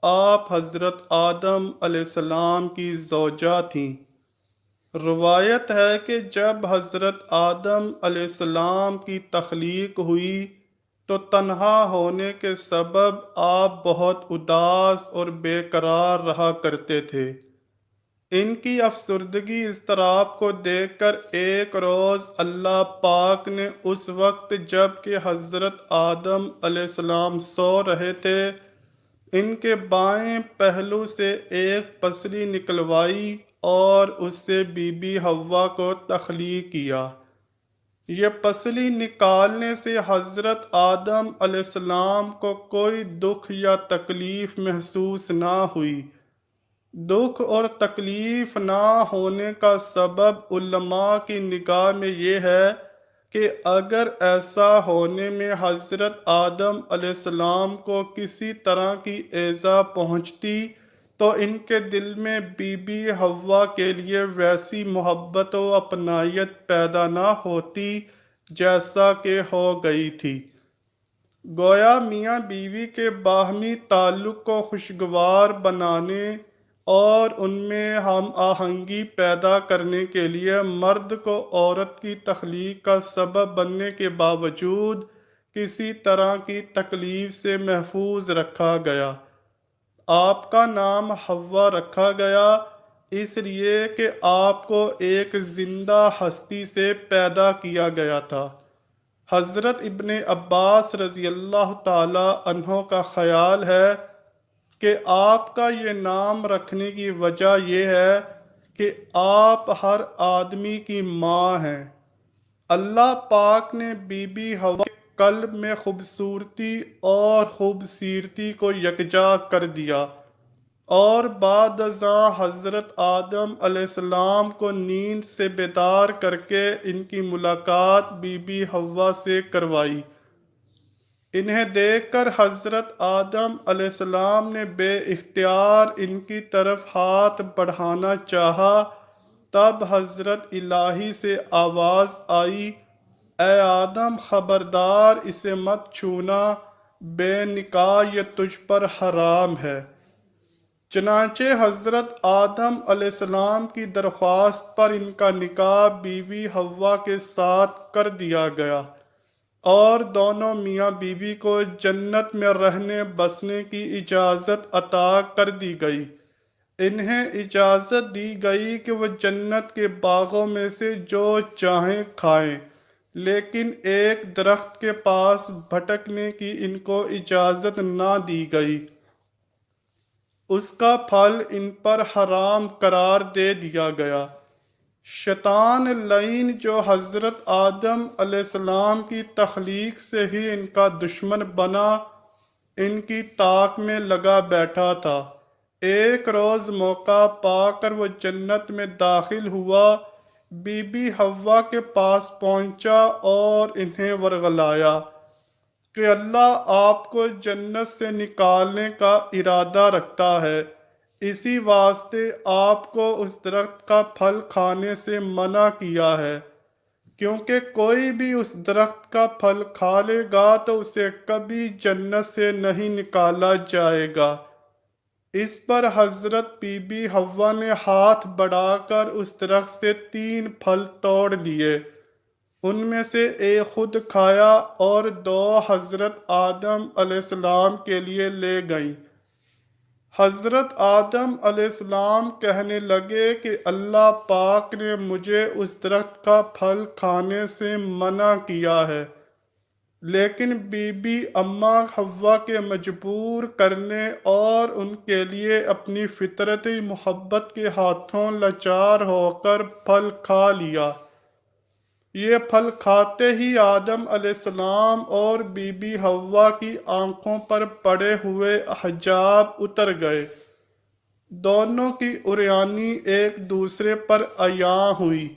آپ حضرت آدم علیہ السلام کی زوجہ تھیں۔ روایت ہے کہ جب حضرت آدم علیہ السلام کی تخلیق ہوئی تو تنہا ہونے کے سبب آپ بہت اداس اور بے قرار رہا کرتے تھے۔ ان کی افسردگی اضطراب کو دیکھ کر ایک روز اللہ پاک نے اس وقت جب کہ حضرت آدم علیہ السلام سو رہے تھے، ان کے بائیں پہلو سے ایک پسلی نکلوائی اور اس سے بی بی حوا کو تخلیق کیا۔ یہ پسلی نکالنے سے حضرت آدم علیہ السلام کو کوئی دکھ یا تکلیف محسوس نہ ہوئی۔ دکھ اور تکلیف نہ ہونے کا سبب علماء کی نگاہ میں یہ ہے کہ اگر ایسا ہونے میں حضرت آدم علیہ السلام کو کسی طرح کی ایذا پہنچتی تو ان کے دل میں بی بی حوا کے لیے ویسی محبت و اپنائیت پیدا نہ ہوتی جیسا کہ ہو گئی تھی۔ گویا میاں بیوی کے باہمی تعلق کو خوشگوار بنانے اور ان میں ہم آہنگی پیدا کرنے کے لیے مرد کو عورت کی تخلیق کا سبب بننے کے باوجود کسی طرح کی تکلیف سے محفوظ رکھا گیا۔ آپ کا نام حوا رکھا گیا اس لیے کہ آپ کو ایک زندہ ہستی سے پیدا کیا گیا تھا۔ حضرت ابن عباس رضی اللہ تعالی عنہ کا خیال ہے کہ آپ کا یہ نام رکھنے کی وجہ یہ ہے کہ آپ ہر آدمی کی ماں ہیں۔ اللہ پاک نے بی بی حوا کے قلب میں خوبصورتی اور خوبصیرتی کو یکجا کر دیا اور بعد ازاں حضرت آدم علیہ السلام کو نیند سے بیدار کر کے ان کی ملاقات بی بی حوا سے کروائی۔ انہیں دیکھ کر حضرت آدم علیہ السلام نے بے اختیار ان کی طرف ہاتھ بڑھانا چاہا، تب حضرت الہی سے آواز آئی، اے آدم خبردار اسے مت چھونا، بے نکاح یہ تجھ پر حرام ہے۔ چنانچہ حضرت آدم علیہ السلام کی درخواست پر ان کا نکاح بیوی حوا کے ساتھ کر دیا گیا اور دونوں میاں بیوی کو جنت میں رہنے بسنے کی اجازت عطا کر دی گئی۔ انہیں اجازت دی گئی کہ وہ جنت کے باغوں میں سے جو چاہیں کھائیں، لیکن ایک درخت کے پاس بھٹکنے کی ان کو اجازت نہ دی گئی۔ اس کا پھل ان پر حرام قرار دے دیا گیا۔ شیطان لعین جو حضرت آدم علیہ السلام کی تخلیق سے ہی ان کا دشمن بنا، ان کی طاق میں لگا بیٹھا تھا۔ ایک روز موقع پا کر وہ جنت میں داخل ہوا، بی بی حوا کے پاس پہنچا اور انہیں ورغلایا کہ اللہ آپ کو جنت سے نکالنے کا ارادہ رکھتا ہے، اسی واسطے آپ کو اس درخت کا پھل کھانے سے منع کیا ہے، کیونکہ کوئی بھی اس درخت کا پھل کھا لے گا تو اسے کبھی جنت سے نہیں نکالا جائے گا۔ اس پر حضرت بی بی حوا نے ہاتھ بڑھا کر اس درخت سے 3 پھل توڑ لیے، ان میں سے ایک خود کھایا اور 2 حضرت آدم علیہ السلام کے لیے لے گئیں۔ حضرت آدم علیہ السلام کہنے لگے کہ اللہ پاک نے مجھے اس درخت کا پھل کھانے سے منع کیا ہے، لیکن بی بی اماں حوا کے مجبور کرنے اور ان کے لیے اپنی فطرتی محبت کے ہاتھوں لاچار ہو کر پھل کھا لیا۔ یہ پھل کھاتے ہی آدم علیہ السلام اور بی بی حوا کی آنکھوں پر پڑے ہوئے حجاب اتر گئے، دونوں کی عریانی ایک دوسرے پر عیاں ہوئی۔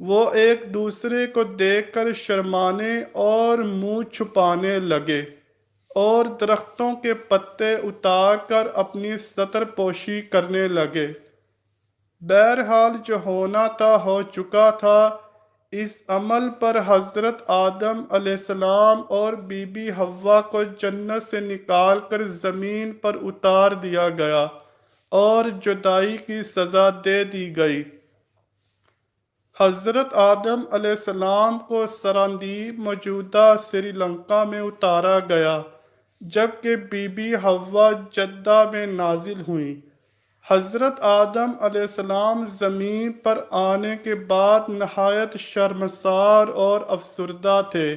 وہ ایک دوسرے کو دیکھ کر شرمانے اور منہ چھپانے لگے اور درختوں کے پتے اتار کر اپنی ستر پوشی کرنے لگے۔ بہرحال جو ہونا تھا ہو چکا تھا، اس عمل پر حضرت آدم علیہ السلام اور بی بی حوا کو جنت سے نکال کر زمین پر اتار دیا گیا اور جدائی کی سزا دے دی گئی۔ حضرت آدم علیہ السلام کو سراندیپ موجودہ سری لنکا میں اتارا گیا، جبکہ بی بی حوا جدہ میں نازل ہوئیں۔ حضرت آدم علیہ السلام زمین پر آنے کے بعد نہایت شرمسار اور افسردہ تھے۔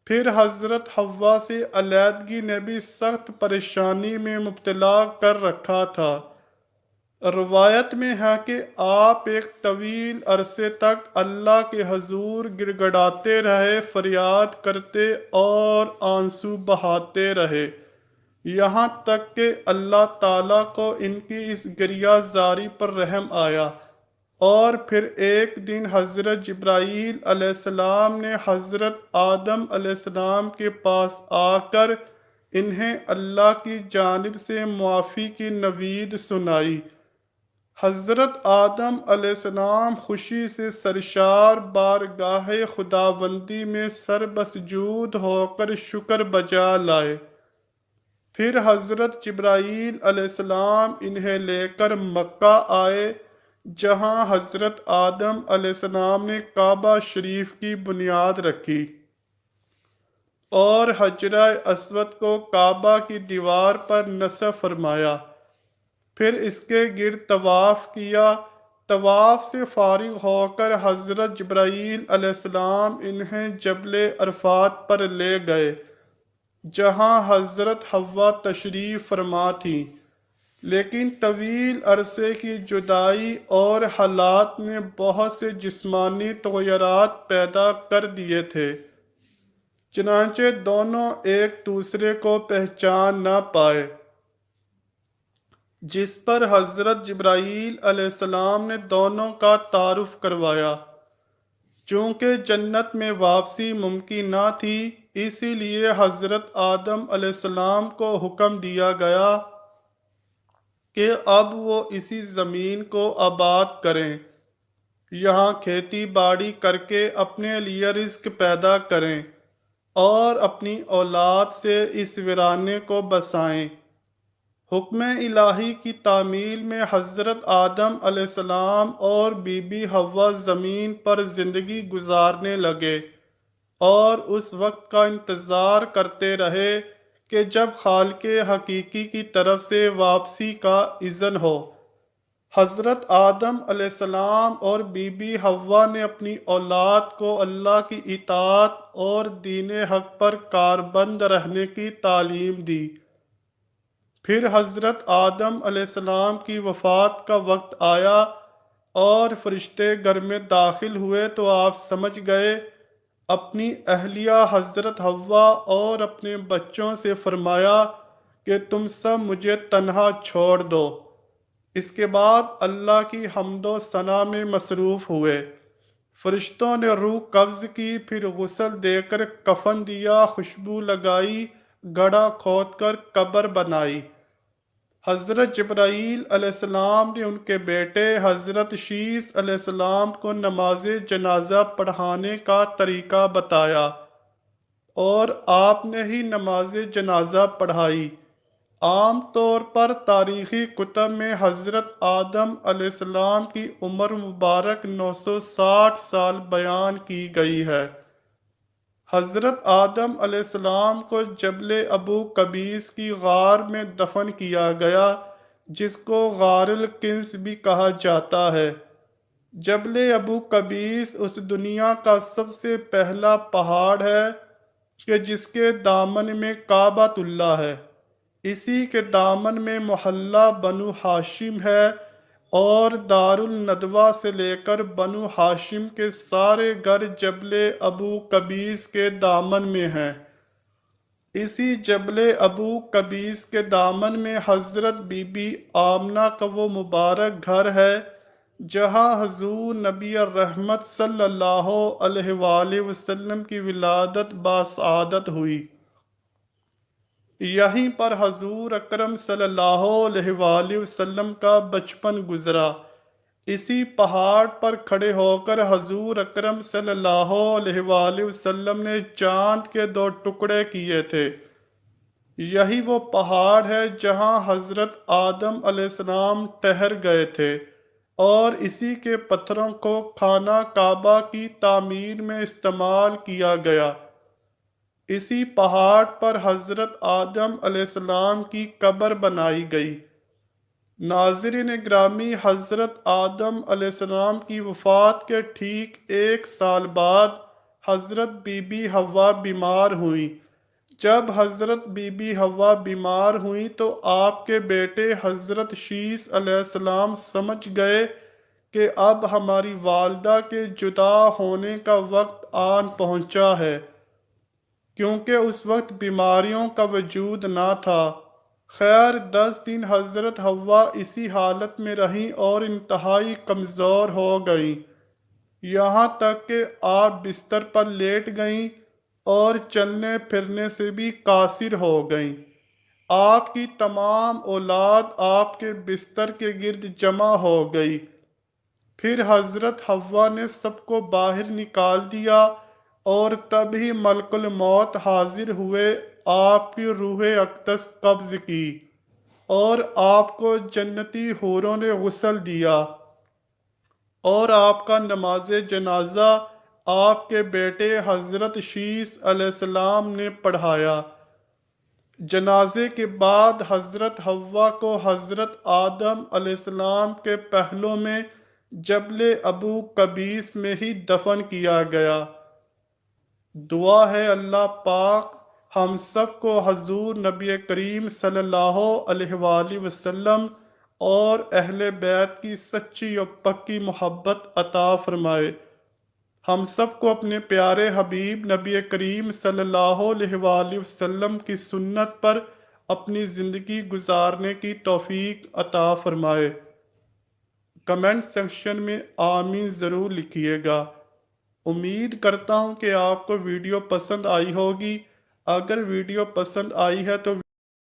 پھر حضرت حوا سے علیحدگی نے بھی سخت پریشانی میں مبتلا کر رکھا تھا۔ روایت میں ہے کہ آپ ایک طویل عرصے تک اللہ کے حضور گڑ گڑاتے رہے، فریاد کرتے اور آنسو بہاتے رہے، یہاں تک کہ اللہ تعالیٰ کو ان کی اس گریہ زاری پر رحم آیا، اور پھر ایک دن حضرت جبرائیل علیہ السلام نے حضرت آدم علیہ السلام کے پاس آ کر انہیں اللہ کی جانب سے معافی کی نوید سنائی۔ حضرت آدم علیہ السلام خوشی سے سرشار بارگاہ خداوندی میں سر بسجود ہو کر شکر بجا لائے۔ پھر حضرت جبرائیل علیہ السلام انہیں لے کر مکہ آئے، جہاں حضرت آدم علیہ السلام نے کعبہ شریف کی بنیاد رکھی اور حجرہ اسود کو کعبہ کی دیوار پر نصب فرمایا۔ پھر اس کے گرد طواف کیا۔ طواف سے فارغ ہو کر حضرت جبرائیل علیہ السلام انہیں جبل عرفات پر لے گئے، جہاں حضرت حوا تشریف فرما تھیں، لیکن طویل عرصے کی جدائی اور حالات نے بہت سے جسمانی تغیرات پیدا کر دیے تھے، چنانچہ دونوں ایک دوسرے کو پہچان نہ پائے، جس پر حضرت جبرائیل علیہ السلام نے دونوں کا تعارف کروایا۔ چونکہ جنت میں واپسی ممکن نہ تھی، اسی لیے حضرت آدم علیہ السلام کو حکم دیا گیا کہ اب وہ اسی زمین کو آباد کریں، یہاں کھیتی باڑی کر کے اپنے لیے رزق پیدا کریں اور اپنی اولاد سے اس ویرانے کو بسائیں۔ حکم الہی کی تعمیل میں حضرت آدم علیہ السلام اور بی بی حوا زمین پر زندگی گزارنے لگے اور اس وقت کا انتظار کرتے رہے کہ جب خالق حقیقی کی طرف سے واپسی کا اذن ہو۔ حضرت آدم علیہ السلام اور بی بی حوا نے اپنی اولاد کو اللہ کی اطاعت اور دین حق پر کاربند رہنے کی تعلیم دی۔ پھر حضرت آدم علیہ السلام کی وفات کا وقت آیا اور فرشتے گھر میں داخل ہوئے تو آپ سمجھ گئے۔ اپنی اہلیہ حضرت حوا اور اپنے بچوں سے فرمایا کہ تم سب مجھے تنہا چھوڑ دو۔ اس کے بعد اللہ کی حمد و ثنا میں مصروف ہوئے۔ فرشتوں نے روح قبض کی، پھر غسل دے کر کفن دیا، خوشبو لگائی، گڑھا کھود کر قبر بنائی۔ حضرت جبرائیل علیہ السلام نے ان کے بیٹے حضرت شیث علیہ السلام کو نماز جنازہ پڑھانے کا طریقہ بتایا اور آپ نے ہی نماز جنازہ پڑھائی۔ عام طور پر تاریخی کتب میں حضرت آدم علیہ السلام کی عمر مبارک 960 سال بیان کی گئی ہے۔ حضرت آدم علیہ السلام کو جبل ابو قبیس کی غار میں دفن کیا گیا، جس کو غار الکنز بھی کہا جاتا ہے۔ جبل ابو قبیس اس دنیا کا سب سے پہلا پہاڑ ہے کہ جس کے دامن میں کعبۃ اللہ ہے۔ اسی کے دامن میں محلہ بنو ہاشم ہے اور دار الندوہ سے لے کر بنو ہاشم کے سارے گھر جبل ابو قبیس کے دامن میں ہیں۔ اسی جبل ابو قبیس کے دامن میں حضرت بی بی آمنہ کا وہ مبارک گھر ہے جہاں حضور نبی الرحمت صلی اللہ علیہ وآلہ وسلم کی ولادت باسعادت ہوئی۔ یہیں پر حضور اکرم صلی اللہ علیہ وآلہ وسلم کا بچپن گزرا۔ اسی پہاڑ پر کھڑے ہو کر حضور اکرم صلی اللہ علیہ وآلہ وسلم نے چاند کے 2 ٹکڑے کیے تھے۔ یہی وہ پہاڑ ہے جہاں حضرت آدم علیہ السلام ٹھہر گئے تھے، اور اسی کے پتھروں کو خانہ کعبہ کی تعمیر میں استعمال کیا گیا۔ اسی پہاڑ پر حضرت آدم علیہ السلام کی قبر بنائی گئی۔ ناظرین گرامی، حضرت آدم علیہ السلام کی وفات کے ٹھیک 1 سال بعد حضرت بی بی حوا بیمار ہوئیں۔ جب حضرت بی بی حوا بیمار ہوئیں تو آپ کے بیٹے حضرت شیس علیہ السلام سمجھ گئے کہ اب ہماری والدہ کے جدا ہونے کا وقت آن پہنچا ہے، کیونکہ اس وقت بیماریوں کا وجود نہ تھا۔ خیر 10 دن حضرت حوا اسی حالت میں رہیں اور انتہائی کمزور ہو گئیں، یہاں تک کہ آپ بستر پر لیٹ گئیں اور چلنے پھرنے سے بھی قاصر ہو گئیں۔ آپ کی تمام اولاد آپ کے بستر کے گرد جمع ہو گئی۔ پھر حضرت حوا نے سب کو باہر نکال دیا، اور تبھی ملک الموت حاضر ہوئے، آپ کی روح اقدس قبض کی، اور آپ کو جنتی حوروں نے غسل دیا، اور آپ کا نماز جنازہ آپ کے بیٹے حضرت شیس علیہ السلام نے پڑھایا۔ جنازے کے بعد حضرت حوا کو حضرت آدم علیہ السلام کے پہلو میں جبل ابو قبیس میں ہی دفن کیا گیا۔ دعا ہے اللہ پاک ہم سب کو حضور نبی کریم صلی اللہ علیہ وآلہ وسلم اور اہل بیت کی سچی اور پکی محبت عطا فرمائے۔ ہم سب کو اپنے پیارے حبیب نبی کریم صلی اللہ علیہ وآلہ وسلم کی سنت پر اپنی زندگی گزارنے کی توفیق عطا فرمائے۔ کمنٹ سیکشن میں آمین ضرور لکھیے گا۔ امید کرتا ہوں کہ آپ کو ویڈیو پسند آئی ہوگی۔ اگر ویڈیو پسند آئی ہے تو